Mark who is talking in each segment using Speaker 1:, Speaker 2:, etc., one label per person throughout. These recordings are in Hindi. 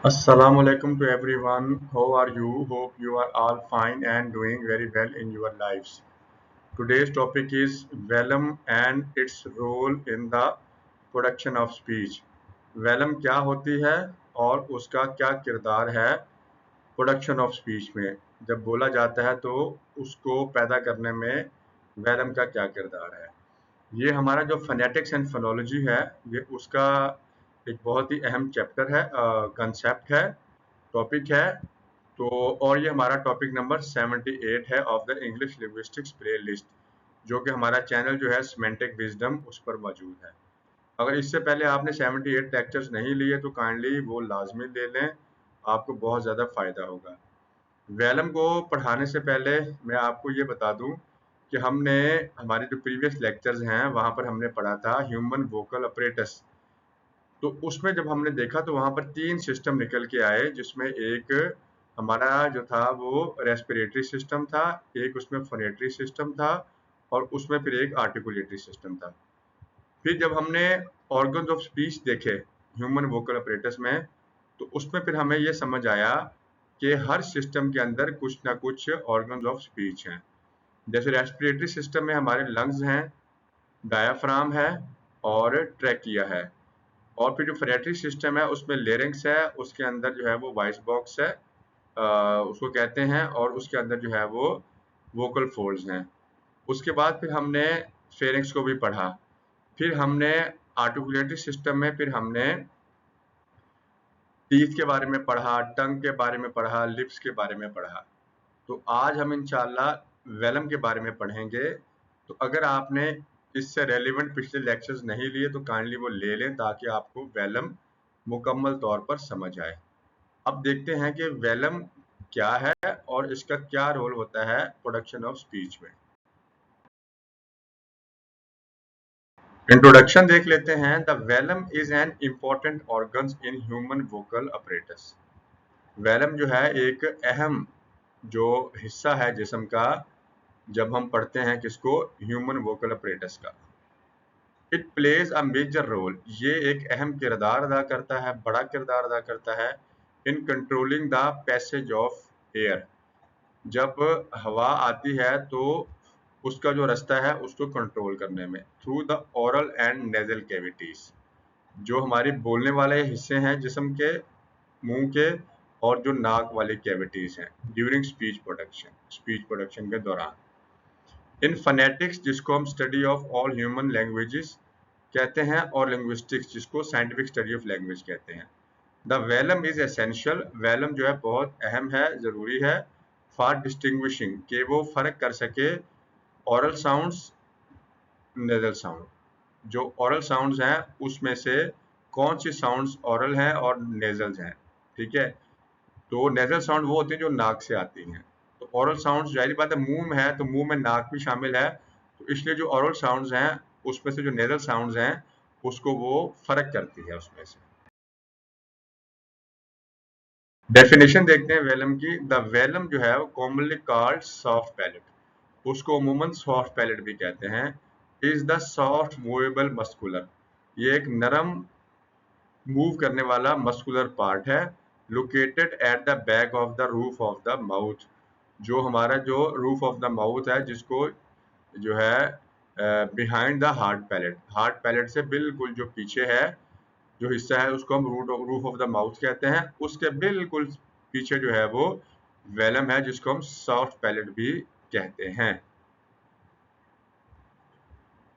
Speaker 1: Assalamualaikum to everyone. How are you? Hope you are all fine and doing very well in your lives. Today's topic is vellum and its role in the production of speech. Vellum क्या होती है और उसका क्या किरदार है प्रोडक्शन ऑफ स्पीच में। जब बोला जाता है तो उसको पैदा करने में वैलम का क्या किरदार है। ये हमारा जो फोनेटिक्स एंड फोनोलॉजी है, ये उसका एक बहुत ही अहम चैप्टर है, कंसेप्ट है, टॉपिक है। तो और ये हमारा टॉपिक नंबर 78 है of the English linguistics playlist, जो कि हमारा चैनल जो है सिमेंटिक विजडम उस पर मौजूद है। अगर इससे पहले आपने 78 लेक्चर्स नहीं लिए तो काइंडली वो लाजमी ले लें, आपको बहुत ज़्यादा फ़ायदा होगा। वैलम को पढ़ाने से पहले मैं आपको ये बता दूं कि हमने हमारे जो प्रीवियस लेक्चर्स हैं वहाँ पर हमने पढ़ा था ह्यूमन वोकल अपरेटस। तो उसमें जब हमने देखा तो वहाँ पर 3 सिस्टम निकल के आए, जिसमें एक हमारा जो था वो रेस्पिरेटरी सिस्टम था, एक उसमें फोनेटरी सिस्टम था और उसमें फिर एक आर्टिकुलेटरी सिस्टम था। फिर जब हमने ऑर्गन्स ऑफ स्पीच देखे ह्यूमन वोकल अपरेटस में, तो उसमें फिर हमें ये समझ आया कि हर सिस्टम के अंदर कुछ ना कुछ ऑर्गन्स ऑफ स्पीच हैं। जैसे रेस्पिरेटरी सिस्टम में हमारे लंग्स हैं, डायाफ्राम है और ट्रैकिया है। और फिर जो फेरेटरी सिस्टम है उसमें लेरिंक्स है, उसके अंदर जो है वो वॉइस बॉक्स है, उसको कहते हैं, और उसके अंदर जो है वो वोकल फोल्ड्स हैं। उसके बाद फिर हमने फेरिंक्स को भी पढ़ा। फिर हमने आर्टिकुलेटरी सिस्टम में फिर हमने टीथ के बारे में पढ़ा, टंग के बारे में पढ़ा, लिप्स के बारे में पढ़ा। तो आज हम इंशाल्लाह वेलम के बारे में पढ़ेंगे। तो अगर आपने इससे रेलिवेंट पिछले लेक्चर्स नहीं लिए तो काइंडली वो ले लें, ताकि आपको वेलम मुकम्मल तौर पर समझ आए। अब देखते हैं कि वेलम क्या है और इसका क्या रोल होता है प्रोडक्शन ऑफ स्पीच में। इंट्रोडक्शन देख लेते हैं। The velum is an important organs in human vocal apparatus. Velum जो है एक अहम जो हिस्सा है जिस्म का, जब हम पढ़ते हैं किसको, ह्यूमन वोकल अपरेटस का। It plays a major role, ये एक अहम किरदार अदा करता है, बड़ा किरदार अदा करता है in controlling the passage of air. जब हवा आती है तो उसका जो रास्ता है उसको कंट्रोल करने में, through the oral and nasal cavities. जो हमारी बोलने वाले हिस्से हैं जिस्म के, मुंह के और जो नाक वाली कैविटीज हैं ड्यूरिंग स्पीच प्रोडक्शन के दौरान। इन फनेटिक्स, जिसको हम study of all human languages कहते हैं, और लिंग्विस्टिक्स, जिसको साइंटिफिक स्टडी ऑफ लैंग्वेज कहते हैं। The velum is essential, velum जो है बहुत अहम है, ज़रूरी है, फॉर डिस्टिंग्विशिंग, कि वो फ़र्क कर सके ओरल साउंड्स, नेजल साउंड। जो ओरल साउंड्स हैं उसमें से कौन सी साउंड्स ओरल हैं और नेजल्स हैं। ठीक है, तो नेजल साउंड वो होती हैं जो नाक से आती हैं। तो ओरल साउंड्स जाहिर बात है मुंह में है, तो मुंह में नाक भी शामिल है, तो इसलिए जो ओरल साउंड्स हैं उसमें से जो नेजल साउंड्स हैं उसको वो फर्क करती है उसमें से। डेफिनेशन देखते हैं वेलम की। द वेलम जो है वो कॉमनली कॉल्ड सॉफ्ट पैलेट, उसको अमूमन सॉफ्ट पैलेट भी कहते हैं। Is the soft movable muscular, ये एक नरम मूव करने वाला मस्कुलर पार्ट है। Located at the back of the roof of the mouth, जो हमारा जो रूफ ऑफ द माउथ है, जिसको जो है बिहाइंड द हार्ड पैलेट से बिल्कुल जो पीछे है, जो हिस्सा है उसको हम रूफ ऑफ द माउथ कहते हैं। उसके बिल्कुल पीछे जो है वो वेलम है, जिसको हम सॉफ्ट पैलेट भी कहते हैं।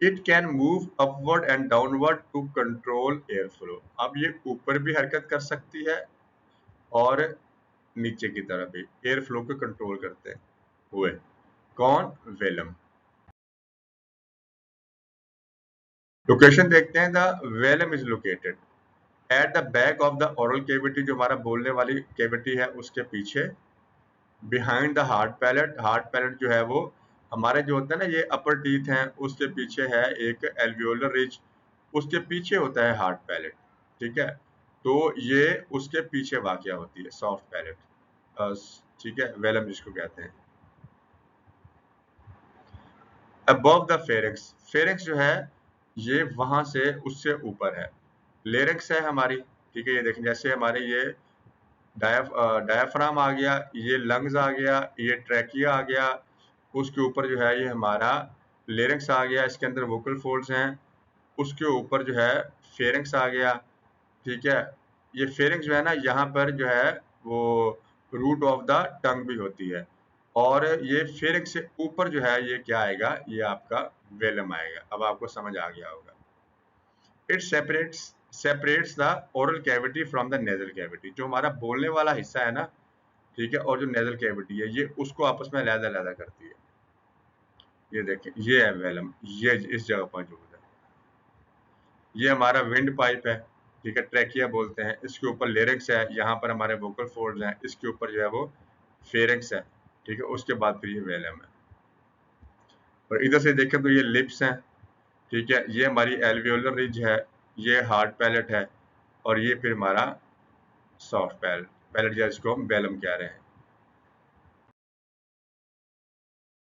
Speaker 1: It can move upward and downward to control air flow, अब ये ऊपर भी हरकत कर सकती है और नीचे की तरफ भी एयर फ्लो को कंट्रोल करते हुए। कौन? वेलम। लोकेशन देखते हैं। The velum is located at the back of the oral cavity, जो हमारा बोलने वाली कैविटी है उसके पीछे। बिहाइंड द हार्ड पैलेट जो है वो हमारे जो होता है ना, ये अपर टीथ हैं उसके पीछे है एक एल्वियोलर रिज, उसके पीछे होता है हार्ड पैलेट। ठीक है, तो ये उसके पीछे वाकया होती है सॉफ्ट पैलेट। ठीक है, वेलम जिसको कहते हैं। अबव द फेरिंक्स, फेरिंक्स जो है ये वहां से उससे ऊपर है। लेरिंक्स है हमारी, ठीक है, ये देखें जैसे हमारे ये डायाफ्राम आ गया, ये लंग्स आ गया, ये ट्रैकिया आ गया, उसके ऊपर जो है ये हमारा लेरिंक्स आ गया, इसके अंदर वोकल फोल्ड्स हैं, उसके ऊपर जो है फेरिंक्स आ गया। ठीक है, ये फेरिंक्स जो है ना, यहाँ पर जो है वो रूट ऑफ द टंग भी होती है, और ये फेरिंक्स से ऊपर जो है ये क्या आएगा, ये आपका वेलम आएगा। अब आपको समझ आ गया होगा। It separates the oral cavity from the nasal cavity. जो हमारा बोलने वाला हिस्सा है ना, ठीक है, और जो नेजल कैविटी है, ये उसको आपस में अलग-अलग करती है। ये देखें, ये है वेलम, ये इस जगह पर मौजूद है। ये हमारा विंड पाइप है, ठीक है, ट्रैकिया बोलते हैं। इसके ऊपर लेरिक्स है, यहाँ पर हमारे वोकल फोल्ड्स हैं, इसके ऊपर जो है वो फेरिंक्स है, ठीक है, उसके बाद फिर ये वेलम है। और इधर से देखें तो ये लिप्स हैं, ठीक है, ये हमारी एल्वियोलर रिज है, ये हार्ड पैलेट है, और ये फिर हमारा सॉफ्ट पैलेट पैलेट जिसको हम वेलम कह रहे हैं।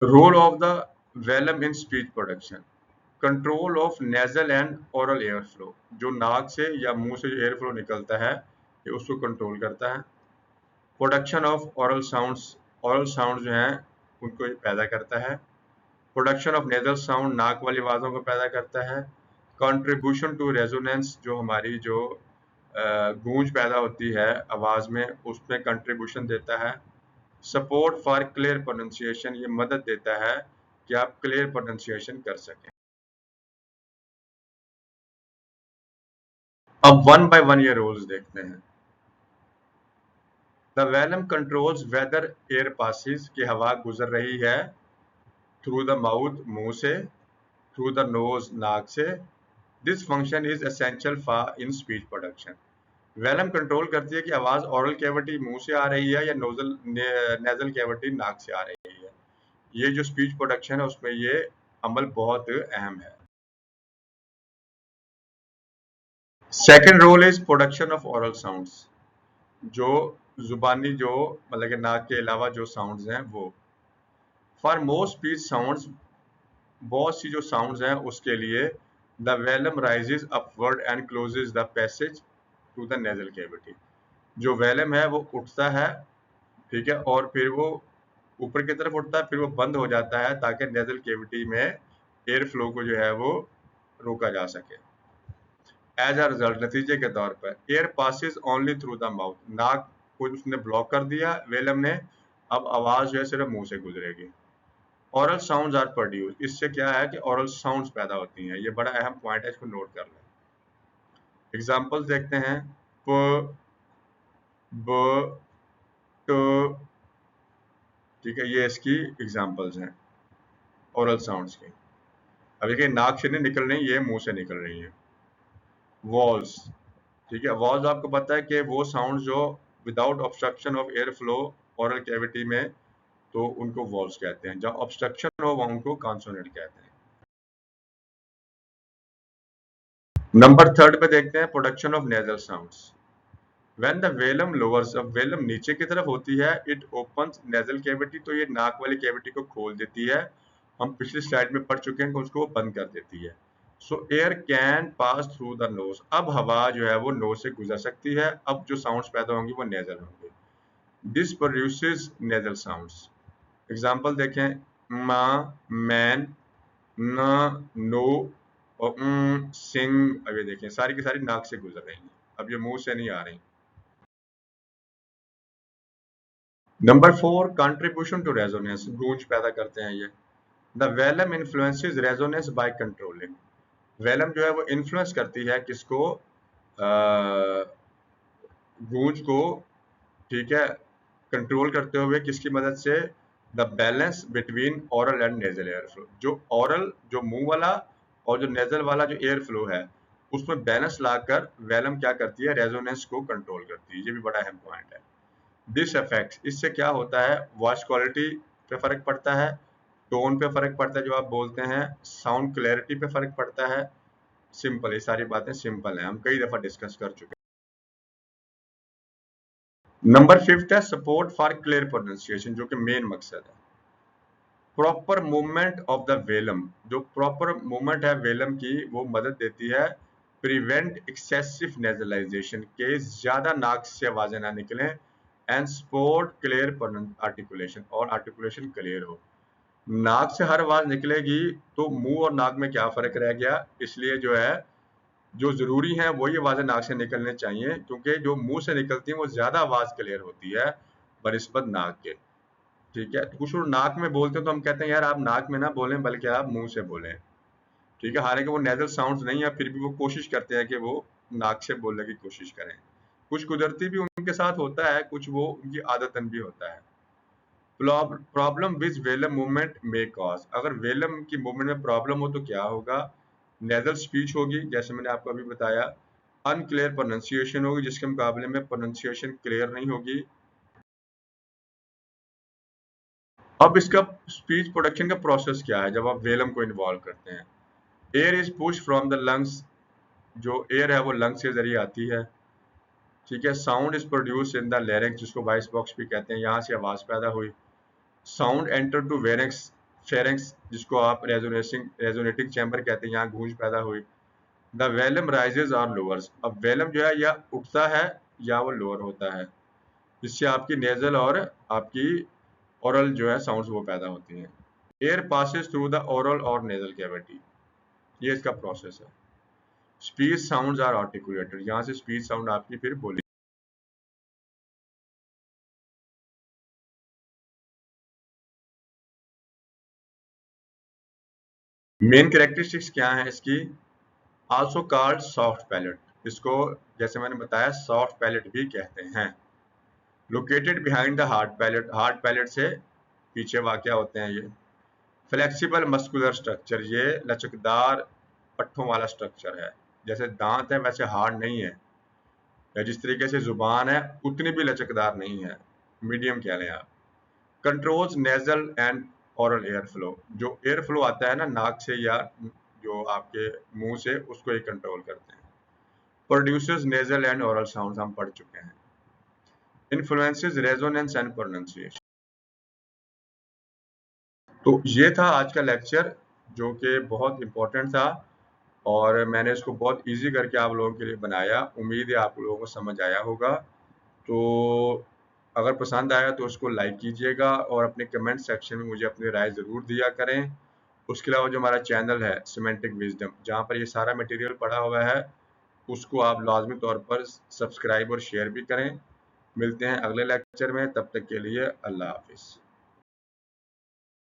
Speaker 1: Role of the velum in speech production, control of nasal and oral air flow. जो नाक से या मुंह से जो एयर फ्लो निकलता है, ये उसको कंट्रोल करता है। प्रोडक्शन ऑफ ओरल साउंड जो हैं उनको ये पैदा करता है। प्रोडक्शन ऑफ नेजल साउंड, नाक वाली आवाज़ों को पैदा करता है। कंट्रीब्यूशन टू रेजोनेंस, जो हमारी जो गूंज पैदा होती है आवाज़ में, उसमें कंट्रीब्यूशन देता है। सपोर्ट फॉर क्लियर प्रोनाउंसिएशन, ये मदद देता है कि आप क्लियर प्रोनाउंसिएशन कर सकें। अब वन बाय वन ये रोल्स देखते हैं। The velum controls whether air passes, की हवा गुजर रही है, थ्रू द माउथ मुंह से, थ्रू द नोज नाक से। This function is essential for in speech production. Velum control करती है कि आवाज ओरल कैविटी मुंह से आ रही है या नेजल कैविटी नाक से आ रही है। ये जो स्पीच प्रोडक्शन है उसमें ये अमल बहुत अहम है। Second role is production of oral sounds. जो जुबानी जो मतलब कि नाक के अलावा जो साउंड्स हैं वो, फॉर मोस्ट स्पीच साउंड्स, बहुत सी जो साउंड्स हैं उसके लिए the velum raises upward and closes the passage to the nasal cavity. जो वेलम है वो उठता है, ठीक है, और फिर वो ऊपर की तरफ उठता है, फिर वो बंद हो जाता है ताकि नेजल कैविटी में एयर फ्लो को जो है वो रोका जा सके। एज अ रिजल्ट, नतीजे के तौर पर, air passes only through the mouth, नाक को उसने ब्लॉक कर दिया वेलम ने, अब आवाज जो है सिर्फ मुंह से गुजरेगी। ओरल साउंड्स आर प्रोड्यूस, इससे क्या है कि ओरल साउंड्स पैदा होती हैं। ये बड़ा अहम पॉइंट है, इसको नोट कर लें। एग्जांपल्स देखते हैं। प, ब, ट, ठीक है, ये इसकी एग्जांपल्स हैं ओरल साउंड्स की। अब देखिए, नाक से नहीं निकल रही, ये मुंह से निकल रही है। वॉल्स, ठीक है, वॉल्स आपको पता है कि वो साउंड जो without obstruction of air flow oral cavity में, तो उनको वॉल्स कहते हैं। जब ऑब्स्ट्रक्शन हो वहां उनको कॉन्सोनेंट कहते हैं। नंबर थर्ड पे देखते हैं, production of nasal sounds. When the velum lowers, अब वेलम नीचे की तरफ होती है, इट ओपन्स नेजल कैविटी, तो ये नाक वाली कैविटी को खोल देती है। हम पिछली स्लाइड में पढ़ चुके हैं कि उसको बंद कर देती है। सो air can pass through the nose, अब हवा जो है वो नोज से गुजर सकती है। अब जो साउंड्स पैदा होंगी वो नेजल होंगे। This produces nasal sounds. Example देखें, मा, मैन, न, नो और सिंग। अब ये देखें, सारी की सारी नाक से गुजर रही हैं, अब ये मुंह से नहीं आ रही। Number four, contribution to resonance, गूंज पैदा करते हैं ये। The velum influences resonance by controlling, velum जो है वो इन्फ्लुएंस करती है किसको, गूंज को, ठीक है, कंट्रोल करते हुए, किसकी मदद से, the balance between oral and nasal air flow. जो ओरल जो मुंह वाला और जो नेजल वाला जो एयर फ्लो है उसमें बैलेंस लाकर वेलम क्या करती है, रेजोनेंस को कंट्रोल करती है। ये भी बड़ा अहम पॉइंट है। दिस इफेक्ट, इससे क्या होता है, वॉइस क्वालिटी पे फर्क पड़ता है, टोन पे फर्क पड़ता है जो आप बोलते हैं, साउंड क्लैरिटी पे फर्क पड़ता है। सिंपल, ये सारी बातें सिंपल हैं, हम कई दफा डिस्कस कर चुके हैं। नंबर फिफ्थ है सपोर्ट फॉर क्लियर प्रोनाउंसिएशन, जो कि मेन मकसद है। Proper movement of the velum, जो प्रॉपर मूवमेंट है वेलम की वो मदद देती है प्रिवेंट एक्सेसिव नेजलाइजेशन के ज्यादा नाक से आवाजें ना निकलें, एंड सपोर्ट क्लियर आर्टिकुलेशन, और आर्टिकुलेशन क्लियर हो। नाक से हर आवाज निकलेगी तो मुंह और नाक में क्या फर्क रह गया, इसलिए जो है जो जरूरी है वही आवाजें नाक से निकलने चाहिए, क्योंकि जो मुंह से निकलती है वो ज्यादा आवाज क्लियर होती है बनिस्बत नाक के। ठीक है, तो कुछ लोग नाक में बोलते हैं तो हम कहते हैं यार आप नाक में ना बोलें बल्कि आप मुंह से बोलें। ठीक है, हालांकि वो नेजल साउंड्स नहीं है, फिर भी वो कोशिश करते हैं कि वो नाक से बोलने की कोशिश करें। कुछ कुदरती भी उनके साथ होता है, कुछ वो उनकी आदतन भी होता है। प्रॉब्लम विद वेलम मूवमेंट में कॉज, अगर वेलम की मूवमेंट में प्रॉब्लम हो तो क्या होगा, नेजल स्पीच होगी जैसे मैंने आपको अभी बताया, अनक्लियर प्रोनाउंसिएशन होगी जिसके मुकाबले में प्रोनाउंसिएशन क्लियर नहीं होगी। अब इसका स्पीच प्रोडक्शन का प्रोसेस क्या है जब आप वेलम को इन्वॉल्व करते हैं। Air is push from the lungs, जो एयर है वो लंग्स के जरिए आती है। ठीक है, sound is produce in the larynx, जिसको वॉइस बॉक्स भी कहते हैं, यहाँ से आवाज पैदा हुई। साउंड एंटर टू वेरिंक्स फेरिंक्स, जिसको आप रेजोनेटिंग चैम्बर कहते हैं, यहाँ गूंज पैदा हुई। द वेलम राइजेज और लोअर्स, अब वेलम जो है या उठता है या वो लोअर होता है, जिससे आपकी नेजल और आपकी ओरल जो है साउंड्स वो पैदा होती हैं। Air passes through the oral और नेजल कैविटी, ये इसका प्रोसेस है। स्पीच साउंड्स आर आर्टिकुलेटेड, यहाँ से स्पीच साउंड आपकी फिर बोली। मेन कैरेक्टरिस्टिक्स क्या है इसकी, आल्सो कॉल्ड सॉफ्ट पैलेट, इसको जैसे मैंने बताया सॉफ्ट पैलेट भी कहते हैं। Located behind the hard palate, hard palate से पीछे वाक़या होते हैं ये। फ्लेक्सिबल मस्कुलर स्ट्रक्चर, ये लचकदार पट्टों वाला स्ट्रक्चर है, जैसे दांत है वैसे हार्ड नहीं है, या जिस तरीके से जुबान है उतनी भी लचकदार नहीं है, मीडियम कह लें आप। Controls nasal and oral air flow, जो एयर फ्लो आता है ना नाक से या जो आपके मुंह से, उसको ही कंट्रोल करते हैं। Producers nasal and oral sound हम पढ़ चुके हैं। Influences resonance and pronunciation. तो ये था आज का लेक्चर जो कि बहुत इम्पोर्टेंट था, और मैंने इसको बहुत इजी करके आप लोगों के लिए बनाया। उम्मीद है आप लोगों को समझ आया होगा। तो अगर पसंद आया तो उसको लाइक कीजिएगा, और अपने कमेंट सेक्शन में मुझे अपनी राय ज़रूर दिया करें। उसके अलावा जो हमारा चैनल है सिमेंटिक विजडम, जहाँ पर ये सारा मटेरियल पड़ा हुआ है, उसको आप लाजमी तौर पर सब्सक्राइब और शेयर भी करें। मिलते हैं अगले लेक्चर में, तब तक के लिए अल्लाह हाफिज़।